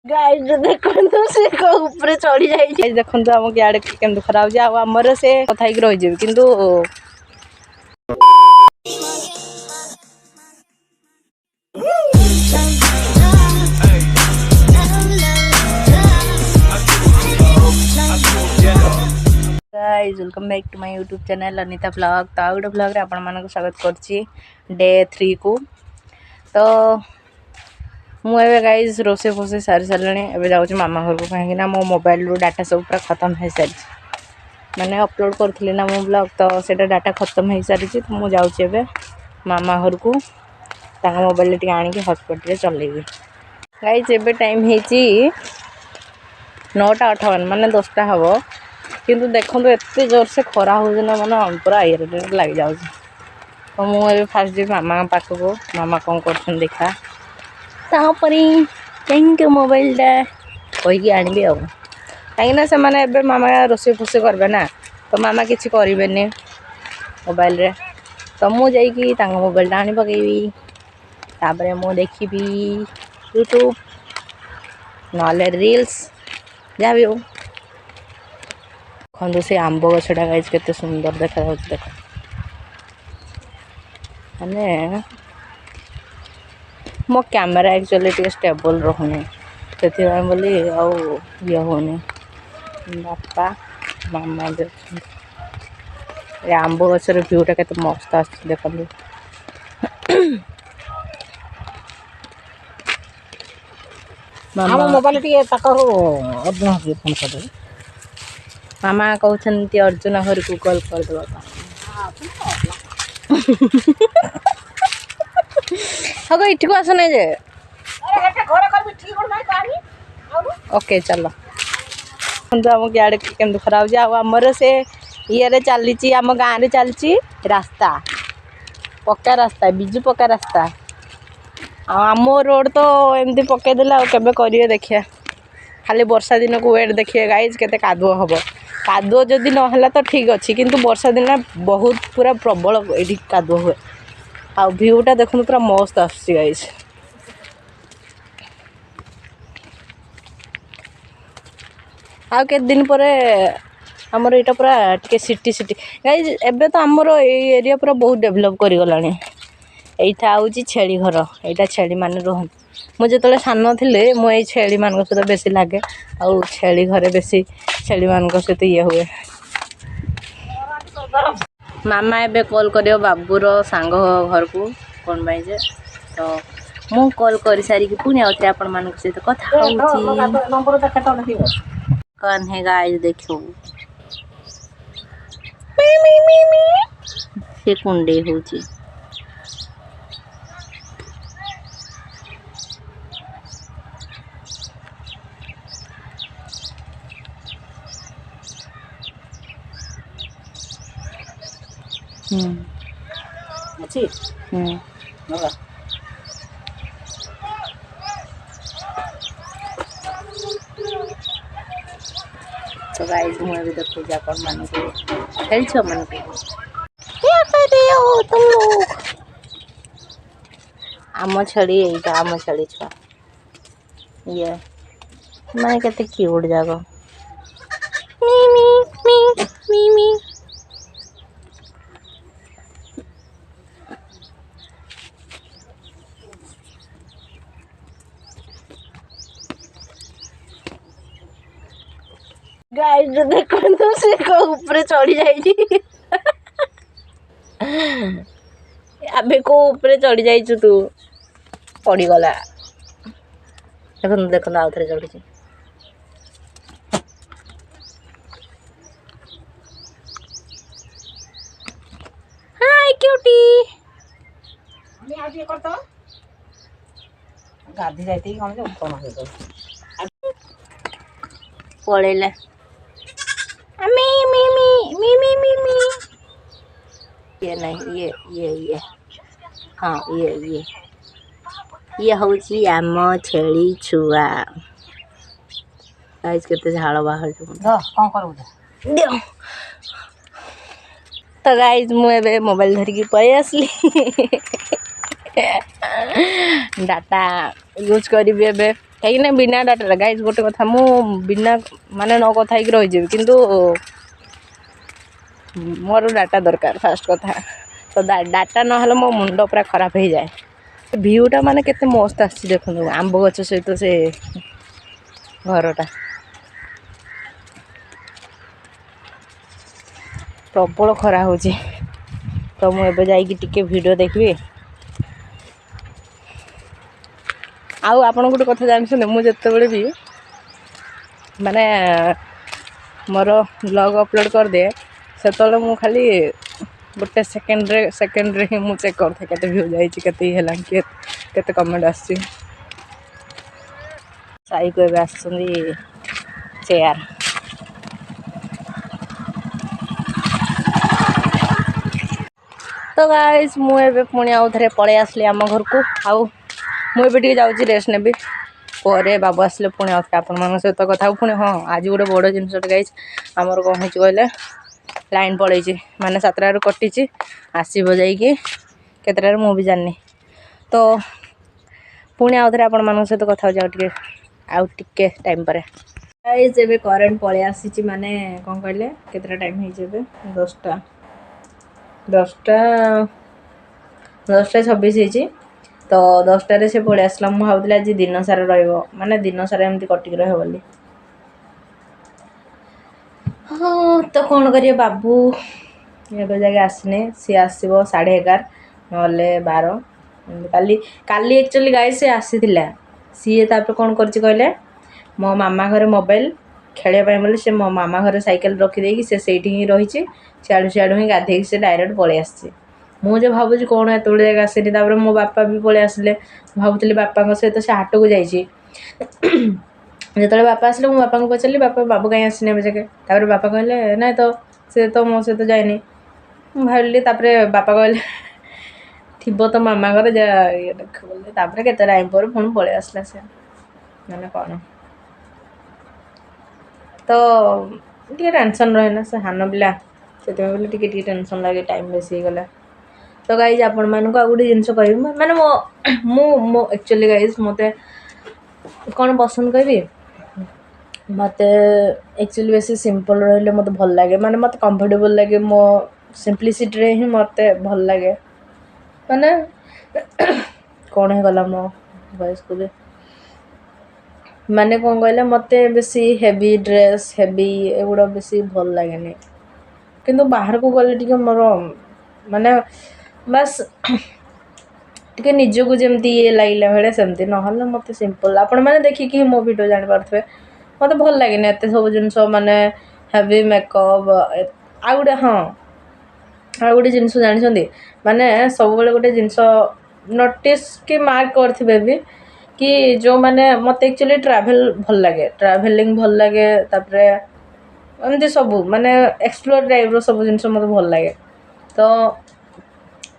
Guys देखो से को ऊपर चढ़ी जाई देखो हम इे केमती खरा हो आमर से कथा रही किंतु guys welcome back to my YouTube channel Anita blog. तो आउट ब्लॉग रे आपण मानक स्वागत करछि डे 3 को। तो मुझे गाइज रोसे फोसे सारी सारे एवं जाऊँ मामा घर को कहीं मो मोबाइल डाटा सब पूरा खत्म हो सारी मैंने अपलोड करी ना मो ब्लॉग तो सेटा डाटा खत्म हो सारी तो मुझे जाऊँगी मामा घर को मोबाइल टी आणिक हॉटस्पॉट चलेगी। गाइज एबे टाइम होती 9:58 माने 10टा हम किंतु देखो एत जोर से खरा हो मैंने पूरा ये लग जाऊँ। तो मुझे फास्ट जी मामा पाखक मामा कौन कर देखा तापरी मोबाइलटा कहीकि आनबी आ कहीं से मैंने मामा रोसे फोसे करबे ना तो मामा किसी करें मोबाइल रे तो मुझे मोबाइल आनी पकईबी तापर मु देखी यूट्यूब ना रील्स जहाँ भी हो। देखो से आंब गछटा गाइज केते सुंदर देखा देख मैंने मो कैमेरा एक्चुअली टे स्टेबल रहूनी से बोली ये होनी बापा मामा देखते आंब गचर भ्यूटा के मस्त आ देख मोबाइल मामा कहते अर्जुन घर को कॉल करदे हाँ ये आस ना जे ओके चलो हम इे केमती खरा हो आमर से ये चली आम गाँव में चलती रास्ता पक्का रास्ता बिजु पक्का रास्ता आम रोड तो एमती पकईदे के करेंगे देखिए खाली वर्षा दिन को वेट देखिए गाइज केते कादुओ हम कादुओ जदि नहला तो ठीक अच्छे किंतु वर्षा दिन बहुत पूरा प्रबल ये कादुओ हुए आ भ्यूटा देखो पूरा मस्त आसुची गाइज। आ के दिन पर आमर यहाँ पूरा टे सिटी सिटी गाइज एबे तो आमर एरिया पूरा बहुत डेभलप कर गलानी। एइठा आउची छेली घर एइठा छेली माने रहन मुझे जो सान थी मुझे छेली मान सहित बेसी लगे आउ छेली घरे बेसी छेली मान सहित ये हुए। मामा एबे कॉल करियो बाबूर सांग घर को कौन बाई जे तो मु कॉल कर सारी पुणी आउे आपण मान सहित कथा कौन है गाइस देखो से कुंडे होची अच्छी तो गाइस मुझे भी देखो जापन मान को खेल मन को क्या कर रहे हो तुम लोग आम छड़ी यहीटा आम छड़ी छुआ ये मैं कहते क्यूट जागो मी गाइस देखो से को ऊपर चढ़ी जाई अबे को ऊपर चढ़ी जाई तू पड़ी गला देखो आउ थे चढ़ी हाय क्यूटी गाधी जाती पड़ेला ये नहीं ये हाँ ये हूँ आम छेली छुआ गाइस केते झाड़ बाहर कौन कर तो गाइज मुझे मोबाइल धरिकी पलि आसली डाटा यूज करी एबे कहीं बिना डाटा गाइज गोटे कथा मु बिना माने न कथा ही रही किंतु मोर डाटा दरकार फास्ट कथा तो डाटा ना मो मुंड पूरा खराब हो जाए भ्यूटा माने केते मस्त आसी देखो आंब गछ सहित से घरटा प्रबल खरा हो तो मुझे जाके वीडियो देखी आउ आपण गोटे कथा जानते मुझे भी माने मोर ब्लॉग अपलोड कर दे से मु खाली गोटे सेकेंड ही मुझे चेक करते केते व्यू जाइए केते कमेंट आसी साई को एवं आसुँच चेयर तो गाइस मुझे पुणी आउ थे पलि आसली आम घर को आउ मुझे जाऊँगी रेस्ट नेबी पर बाबू आसले पुणी आउ थे आपण सहित कथा पुणी हाँ आज गोटे बड़ जिनसटे गाइस आमर कौन हो कहले लाइन पलैची माने 7टार कटी आसब जाइए केतटार मु भी जानी तो पुणी आउ थे आपण सहित कथा आउ टे टाइम पर गाइस एबे करेंट पलि आसी माने कौन कहले केतटा टाइम हो 10:26 तो 10टारे से पलि आसला मु भावुली आज दिन सारा माने दिन सारा एमती कटिक रही हाँ तो कौन करिए बाबू एबे जाके आसने सी आसब 11:30 ना 12 काली एक्चुअली गाई से आसी सी तापर कौन कर कहले मो मामा घरे मोबाइल खेलिया बोले से मो मामा घरे साइकेल रखिदेकि से ही रही सियाड़ू ही गाधे से डायरेक्ट पलि आसी मुझे भावुँ कौन एत जाए आसनी मो बापा भी पलि आसिले भावुली बापा सहित से हाट को जाइए जो बापा आसिले मो बापा को पचारि बापा बाबू कहीं आसनी ए जाके बापा कहले ना तो मो सहित जाए भाविली बापा कहले थी तो मामा घर जा ये देख बोले केते टाइम पर पुणी पलि आसला से मैंने कौन तो टे टेंशन रहे ना से हान पिला से बोले टे टेंशन लगे टाइम बेसी गला तो गाइज आपण मानक आ गोटे जिनस कह माने मो एक्चुअली गाइज मत कौन पसंद करी मत एक्चुअली बेसी सिंपल रही मत भल लगे माने मत कंफर्टेबल लगे मो सिंपलिसिटी रे ही मत भल लगे माने कौन है गला मो वॉइस को भी माने कौन कहले मत बेसी हेवी ड्रेस हेवी एगुड़ा बेसी भल लगे किंतु बाहर को गले टिके मोर माने बस टे निजक जमी ये लगे भाई सेमती ना मत सिंपल आपण मैंने देखिकी मो वीडियो जापारे मत भल लगे एत सब जिन माने हेवी मेकअप आ गए हाँ आ गए जिन जानते माने सब गोटे जिन नोटिस कि मार्क करेंगे भी कि जो माने मत एक्चुअली ट्रैवल भल लगे ट्रैवलिंग भल लगे तापरे एमती सब माने एक्सप्लोर टाइप सब जिन मत भल लगे तो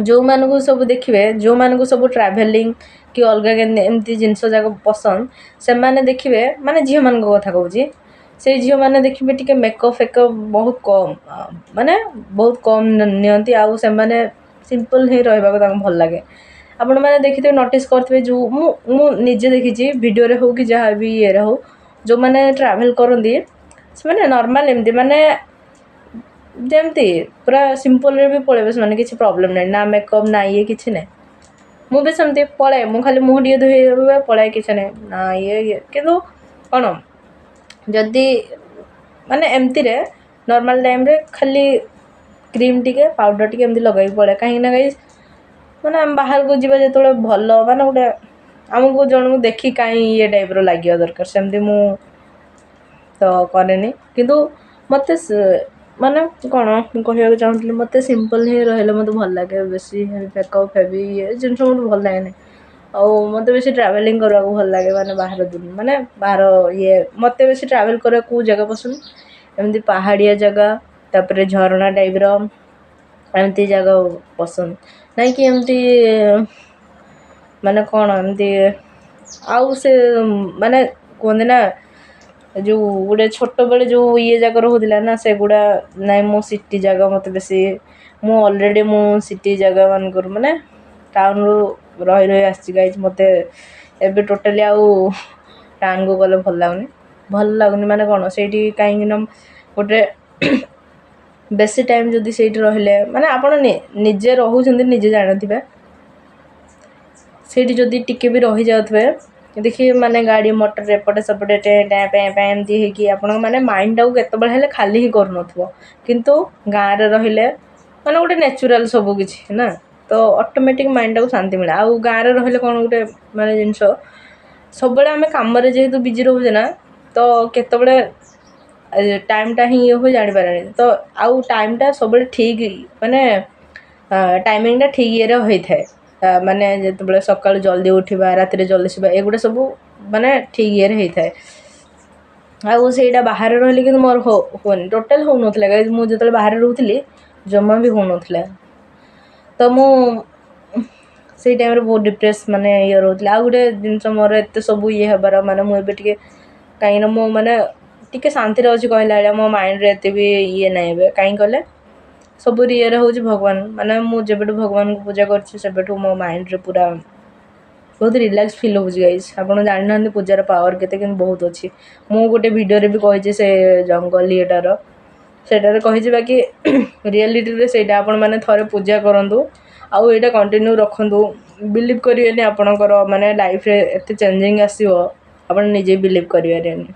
जो मानक सब देखिए जो मानक सब ट्रैवलिंग कि अलग एमती जिनस जाक पसंद से मैंने देखिए माने झील मान कथा कहूँ से झील मैंने देखिए टी मेकअप फेकअप बहुत कम माने बहुत कम नियंती आउ से माने सिंपल ही रहा भल लगे आपण मैंने देखिए नोटिस करते जो मु निजे देखी वीडियो रे हो कि जहाँ भी ये हो जो मैंने ट्रैवल करती से मैंने नॉर्मल एमती माने जमती पूरा सिंपल रे भी पड़े से मैंने किसी प्रॉब्लम नहीं ना मेकअप ना ये किसी नहीं मु भी सेमती पड़े मु खाली मुँह टे धोई पड़े किसी नहीं ना ये किंतु कौन जदि माने एमती रे नॉर्मल टाइम रे खाली क्रीम टिके पाउडर टिके एमती लगे पड़े कहीं ना कहीं माने हम बाहर को जीवा जो भल माने गोटे आमको जन को देखी कहीं ये टाइप रो लगे दरकार सेमती मु तो करेनी किंतु मत माने कौन कहवा चाहूँगी मत सिंपल ही रही मत भल लगे बेसी मेकअप हेवी ये जिन मत भल लगे आउ मत बेसी ट्रैवलिंग करने को भल लगे माने बाहर दिन माने बाहर ये मत बेसी ट्रैवल कर को जगह पसंद एमती पहाड़िया जगह तापर झरना टाइप रो एमती जगह पसंद नहीं कि एमती माने कौन एमती आउ से माने कहते ना जो गोटे छोट बेले जो ये जगह रोला ना से गुड़ा ना मो सिटी जगह मत बेसी मु ऑलरेडी मु सिटी जगह मानक माने टाउन रही रही आसी गाइज मत एबे टोटाली आउ ଟାଉନକୁ ଗଲେ ଭଲ ଲାଗୁନି ମାନେ କ'ଣ ସେଇଠି କାହିଁକିନା ଗୋଟେ ବେଶୀ ଟାଇମ୍ ଯଦି ସେଇଠି ରହିଲେ ମାନେ ଆପଣ ନିଜେ ରହୁଛନ୍ତି ନିଜେ ଜାଣିଥିବେ ସେଇଠି ଯଦି ଟିକେ ବି ରହିଯାଉଥିବେ ଦେଖିବେ ମାନେ ଗାଡ଼ି ମଟର ଏପଟେ ସେପଟେ ଏମିତି ହେଇକି ଆପଣଙ୍କ ମାନେ ମାଇଣ୍ଡଟାକୁ କେତେବେଳେ ହେଲେ ଖାଲି ହିଁ କରୁନଥିବ କିନ୍ତୁ ଗାଁରେ ରହିଲେ ମାନେ ଗୋଟେ ନ୍ୟାଚୁରାଲ୍ ସବୁ କିଛି ନା ତ ଅଟୋମେଟିକ୍ ମାଇଣ୍ଡଟାକୁ ଶାନ୍ତି ମିଳେ ଆଉ ଗାଁରେ ରହିଲେ କ'ଣ ଗୋଟେ ମାନେ ଜିନିଷ ସବୁବେଳେ ଆମେ କାମରେ ଯେହେତୁ ବିଜି ରହୁଛେ ନା ତ କେତେବେଳେ ଟାଇମ୍ଟା ହିଁ ଇଏ ହୁଏ ଜାଣିପାରେନି ତ ଆଉ ଟାଇମ୍ଟା ସବୁବେଳେ ଠିକ୍ ମାନେ ଟାଇମିଂଟା ଠିକ୍ ଇଏରେ ହୋଇଥାଏ ମାନେ ଯେତେବେଳେ ସକାଳୁ ଜଲ୍ଦି ଉଠିବା ରାତିରେ ଜଲ୍ଦି ଶୋଇବା ଏଗୁଡ଼ା ସବୁ ମାନେ ଠିକ୍ ଇଏରେ ହେଇଥାଏ ଆଉ ସେଇଟା ବାହାରେ ରହିଲେ କିନ୍ତୁ ମୋର ହୁଏନି ଟୋଟାଲ୍ ହେଉନଥିଲା ମୁଁ ଯେତେବେଳେ ବାହାରେ ରହୁଥିଲି ଜମା ବି ହେଉନଥିଲା ତ ମୁଁ ସେଇ ଟାଇମ୍ରେ ବହୁତ ଡିପ୍ରେସ୍ ମାନେ ଇଏ ରହୁଥିଲା ଆଉ ଗୋଟେ ଜିନିଷ ମୋର ଏତେ ସବୁ ଇଏ ହେବାର ମାନେ ମୁଁ ଏବେ ଟିକେ କାହିଁକିନା ମୁଁ ମାନେ ଟିକେ ଶାନ୍ତିରେ ଅଛି କହିଲା ଭଳିଆ ମୋ ମାଇଣ୍ଡରେ ଏତେ ବି ଇଏ ନାହିଁ ଏବେ କାହିଁକି କହିଲେ ସବୁ ଇଏରେ ହେଉଛି ଭଗବାନ ମାନେ ମୁଁ ଯେବେଠୁ ଭଗବାନଙ୍କୁ ପୂଜା କରିଛି ସେବେଠୁ ମୋ ମାଇଣ୍ଡରେ ପୁରା ବହୁତ ରିଲାକ୍ସ ଫିଲ୍ ହେଉଛି ଗାଇସ୍ ଆପଣ ଜାଣିନାହାନ୍ତି ପୂଜାର ପାୱାର କେତେ କିନ୍ତୁ ବହୁତ ଅଛି ମୁଁ ଗୋଟେ ଭିଡ଼ିଓରେ ବି କହିଛି ସେ ଜଙ୍ଗଲ ଇଏଟାର ସେଇଟାରେ କହିଛି ବାକି ରିଆଲିଟିରେ ସେଇଟା ଆପଣମାନେ ଥରେ ପୂଜା କରନ୍ତୁ ଆଉ ଏଇଟା କଣ୍ଟିନ୍ୟୁ ରଖନ୍ତୁ ବିଲିଭ୍ କରିବେନି ଆପଣଙ୍କର ମାନେ ଲାଇଫ୍ରେ ଏତେ ଚେଞ୍ଜିങ୍ ଆସିବ ଆପଣ ନିଜେ ବିଲିଭ୍ କରିପାରିବେନି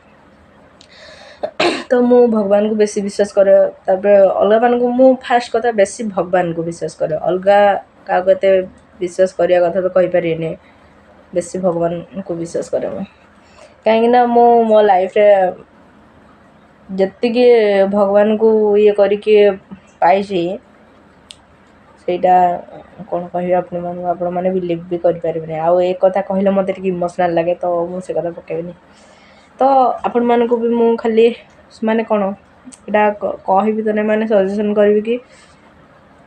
ତ ମୁଁ ଭଗବାନଙ୍କୁ ବେଶୀ ବିଶ୍ୱାସ କରେ ତାପରେ ଅଲଗାମାନଙ୍କୁ ମୁଁ ଫାର୍ଷ୍ଟ କଥା ବେଶୀ ଭଗବାନଙ୍କୁ ବିଶ୍ୱାସ କରେ ଅଲଗା କାହାକୁ ଏତେ ବିଶ୍ୱାସ କରିବା କଥା ତ କହିପାରିବିନି ବେଶୀ ଭଗବାନଙ୍କୁ ବିଶ୍ୱାସ କରେ ମୁଁ କାହିଁକିନା ମୁଁ ମୋ ଲାଇଫ୍ରେ ଯେତିକି ଭଗବାନଙ୍କୁ ଇଏ କରିକି ପାଇଛି ସେଇଟା କ'ଣ କହିବି ଆପଣମାନେ ବିଲିଭ୍ ବି କରିପାରିବେନି ଆଉ ଏ କଥା କହିଲେ ମୋତେ ଟିକେ ଇମୋସନାଲ୍ ଲାଗେ ତ ମୁଁ ସେ କଥା ପକାଇବିନି ତ ଆପଣମାନଙ୍କୁ ବି ମୁଁ ଖାଲି ମାନେ କ'ଣ ଏଇଟା କହିବି ତ ନାହିଁ ମାନେ ସଜେସନ୍ କରିବି କି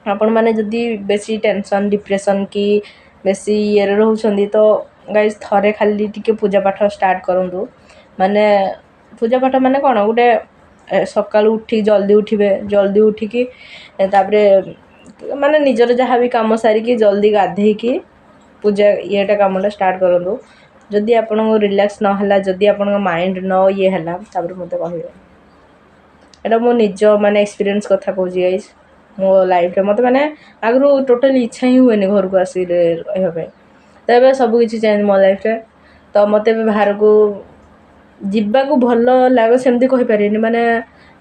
ଆପଣମାନେ ଯଦି ବେଶୀ ଟେନସନ୍ ଡିପ୍ରେସନ୍ କି ବେଶୀ ଇଏରେ ରହୁଛନ୍ତି ତ ଗାଇସ୍ ଥରେ ଖାଲି ଟିକେ ପୂଜା ପାଠ ଷ୍ଟାର୍ଟ କରନ୍ତୁ ମାନେ ପୂଜା ପାଠ ମାନେ କ'ଣ ଗୋଟେ ସକାଳୁ ଉଠିକି ଜଲ୍ଦି ଉଠିକି ତାପରେ ମାନେ ନିଜର ଯାହା ବି କାମ ସାରିକି ଜଲ୍ଦି ଗାଧେଇକି ପୂଜା ଇଏଟା କାମଟା ଷ୍ଟାର୍ଟ କରନ୍ତୁ ଯଦି ଆପଣଙ୍କୁ ରିଲାକ୍ସ ନହେଲା ଯଦି ଆପଣଙ୍କ ମାଇଣ୍ଡ ଇଏ ହେଲା ତାପରେ ମୋତେ କହିବେ ଏଇଟା ମୋ ନିଜ ମାନେ ଏକ୍ସପିରିଏନ୍ସ କଥା କହୁଛି ଗାଇସ୍ ମୋ ଲାଇଫ୍ରେ ମୋତେ ମାନେ ଆଗରୁ ଟୋଟାଲି ଇଚ୍ଛା ହିଁ ହୁଏନି ଘରକୁ ଆସିଲେ ରହିବା ପାଇଁ ତ ଏବେ ସବୁକିଛି ଚେଞ୍ଜ ମୋ ଲାଇଫ୍ରେ ତ ମୋତେ ଏବେ ବାହାରକୁ ଯିବାକୁ ଭଲ ଲାଗେ ସେମିତି କହିପାରିବିନି ମାନେ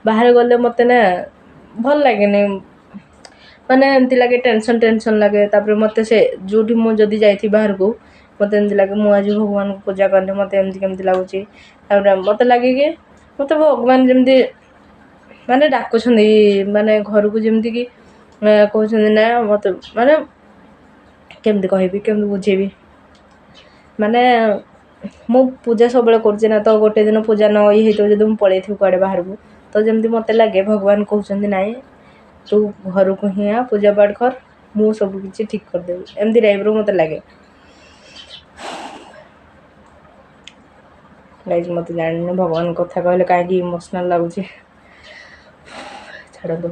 ବାହାରେ ଗଲେ ମୋତେ ନା ଭଲ ଲାଗେନି ମାନେ ଏମିତି ଲାଗେ ଟେନସନ୍ ଲାଗେ ତାପରେ ମୋତେ ସେ ଯେଉଁଠି ମୁଁ ଯଦି ଯାଇଥିବି ବାହାରକୁ ମୋତେ ଏମିତି ଲାଗେ ମୁଁ ଆଜି ଭଗବାନଙ୍କୁ ପୂଜା କଲି ମୋତେ ଏମିତି କେମିତି ଲାଗୁଛି ତାପରେ ମୋତେ ଲାଗେ କି ମୋତେ ଭଗବାନ ଯେମିତି ମାନେ ଡାକୁଛନ୍ତି ମାନେ ଘରକୁ ଯେମିତିକି କହୁଛନ୍ତି ନା ମୋତେ ମାନେ କେମିତି କହିବି କେମିତି ବୁଝେଇବି ମାନେ ମୁଁ ପୂଜା ସବୁବେଳେ କରୁଛି ନା ତ ଗୋଟେ ଦିନ ପୂଜା ନ ଇଏ ହେଇଥିବ ଯଦି ମୁଁ ପଳେଇଥିବି କୁଆଡ଼େ ବାହାରକୁ ତ ଯେମିତି ମୋତେ ଲାଗେ ଭଗବାନ କହୁଛନ୍ତି ନାଇଁ ତୁ ଘରକୁ ହିଁ ଆ ପୂଜା ପାଠ କର ମୁଁ ସବୁ କିଛି ଠିକ୍ କରିଦେବି ଏମିତି ଟାଇପ୍ର ମୋତେ ଲାଗେ ଗାଇସ୍ ମୋତେ ଜାଣିନି ଭଗବାନ କଥା କହିଲେ କାହିଁକି ଇମୋସନାଲ୍ ଲାଗୁଛି ଛାଡ଼ନ୍ତୁ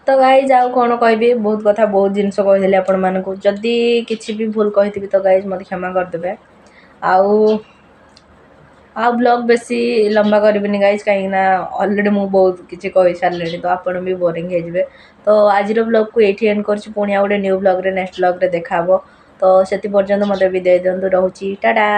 ତ ଗାଇଜ୍ ଆଉ କ'ଣ କହିବି ବହୁତ କଥା ବହୁତ ଜିନିଷ କହିଦେଲି ଆପଣମାନଙ୍କୁ ଯଦି କିଛି ବି ଭୁଲ କହିଥିବି ତ ଗାଇଜ୍ ମୋତେ କ୍ଷମା କରିଦେବେ ଆଉ ବ୍ଲଗ୍ ବେଶୀ ଲମ୍ବା କରିବିନି ଗାଇଜ୍ କାହିଁକିନା ଅଲରେଡ଼ି ମୁଁ ବହୁତ କିଛି କହିସାରିଲିଣି ତ ଆପଣ ବି ବୋରିଂ ହେଇଯିବେ ତ ଆଜିର ବ୍ଲଗ୍କୁ ଏଇଠି ଏଣ୍ଡ କରୁଛି ପୁଣି ଆଉ ଗୋଟେ ନ୍ୟୁ ବ୍ଲଗ୍ରେ ନେକ୍ସଟ ବ୍ଲଗ୍ରେ ଦେଖା ହେବ ତ ସେଥି ପର୍ଯ୍ୟନ୍ତ ମୋତେ ବିଦାୟ ଦିଅନ୍ତୁ ରହୁଛି ଟାଟା।